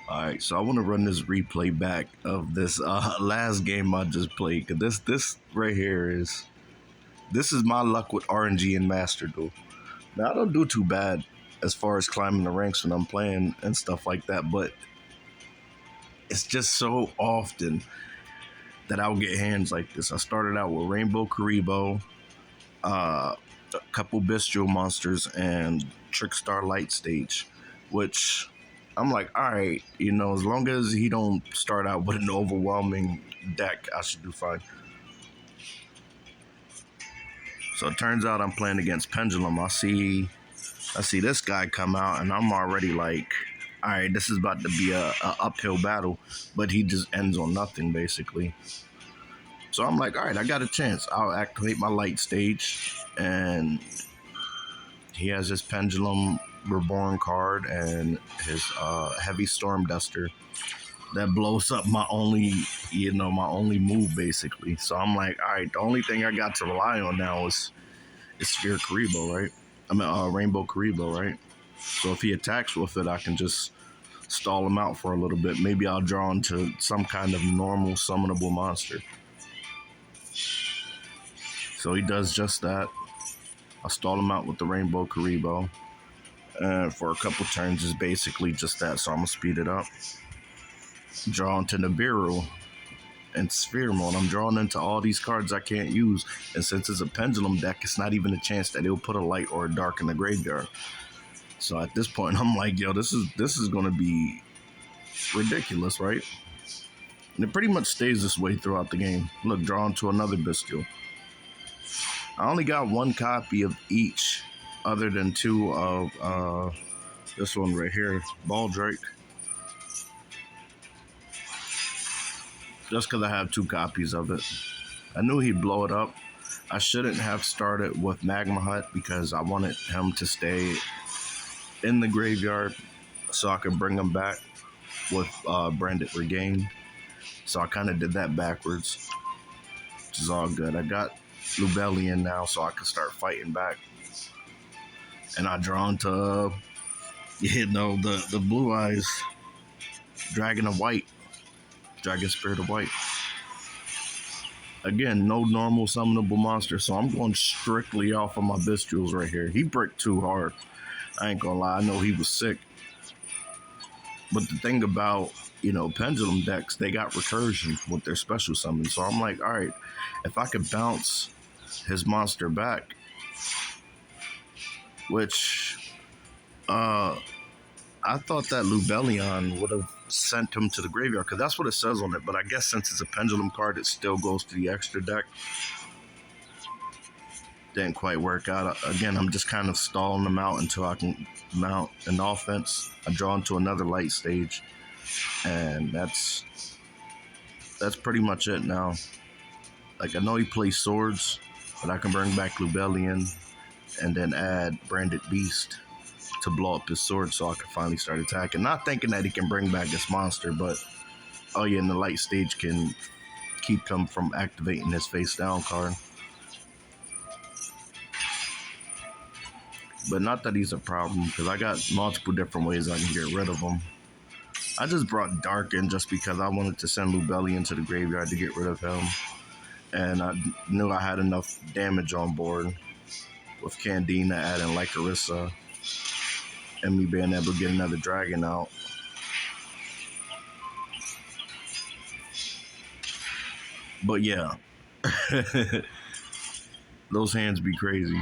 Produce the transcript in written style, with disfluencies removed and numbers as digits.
Alright, so I want to run this replay back of this last game I just played. Cause this right here this is my luck with RNG and Master Duel. Now I don't do too bad as far as climbing the ranks when I'm playing and stuff like that, but it's just so often that I'll get hands like this. I started out with Rainbow Karibo, a couple bestial monsters, and Trickstar Light Stage, which I'm like, all right, as long as he don't start out with an overwhelming deck, I should do fine. So it turns out I'm playing against Pendulum. I see this guy come out, and I'm already like, all right, this is about to be a uphill battle, but he just ends on nothing, basically. So I'm like, all right, I got a chance. I'll activate my light stage, and he has his Pendulum Reborn card and his Heavy Storm Duster that blows up my only move, basically. So I'm like, all right, the only thing I got to rely on now is Sphere Karibo, right? I mean, Rainbow Karibo, right? So if he attacks with it, I can just stall him out for a little bit. Maybe I'll draw into some kind of normal summonable monster. So he does just that. I stall him out with the Rainbow Karibo. And for a couple turns is basically just that, so I'm going to speed it up. Draw into Nibiru and Sphere Mode. I'm drawing into all these cards I can't use, and since it's a Pendulum deck, it's not even a chance that he'll put a light or a dark in the graveyard. So at this point, I'm like, yo, this is going to be ridiculous, right? And it pretty much stays this way throughout the game. Look, draw into another Bestial. I only got one copy of each, other than two of this one right here, Baldrake. Just because I have two copies of it. I knew he'd blow it up. I shouldn't have started with Magma Hut because I wanted him to stay in the graveyard so I could bring him back with Branded Regain. So I kind of did that backwards, which is all good. I got Lubellion now, so I can start fighting back. And I draw into, the Blue Eyes Dragon of White. Dragon Spirit of White. Again, no normal summonable monster, so I'm going strictly off of my Bestials right here. He bricked too hard. I ain't gonna lie, I know he was sick. But the thing about, Pendulum decks, they got recursion with their special summon. So I'm like, all right, if I could bounce his monster back, which I thought that Lubellion would have sent him to the graveyard, because that's what it says on it. But I guess since it's a Pendulum card, it still goes to the extra deck. Didn't quite work out. Again, I'm just kind of stalling them out until I can mount an offense. I draw into another light stage, and that's pretty much it now. Like, I know he plays swords, but I can bring back Lubellion and then add Branded Beast to blow up his sword so I can finally start attacking. Not thinking that he can bring back this monster, but and the light stage can keep him from activating his face down card. But not that he's a problem, because I got multiple different ways I can get rid of him. I just brought Dark in just because I wanted to send Lubellion to the graveyard to get rid of him. And I knew I had enough damage on board with Candina adding Lycarissa and me being able to get another dragon out. But yeah, those hands be crazy.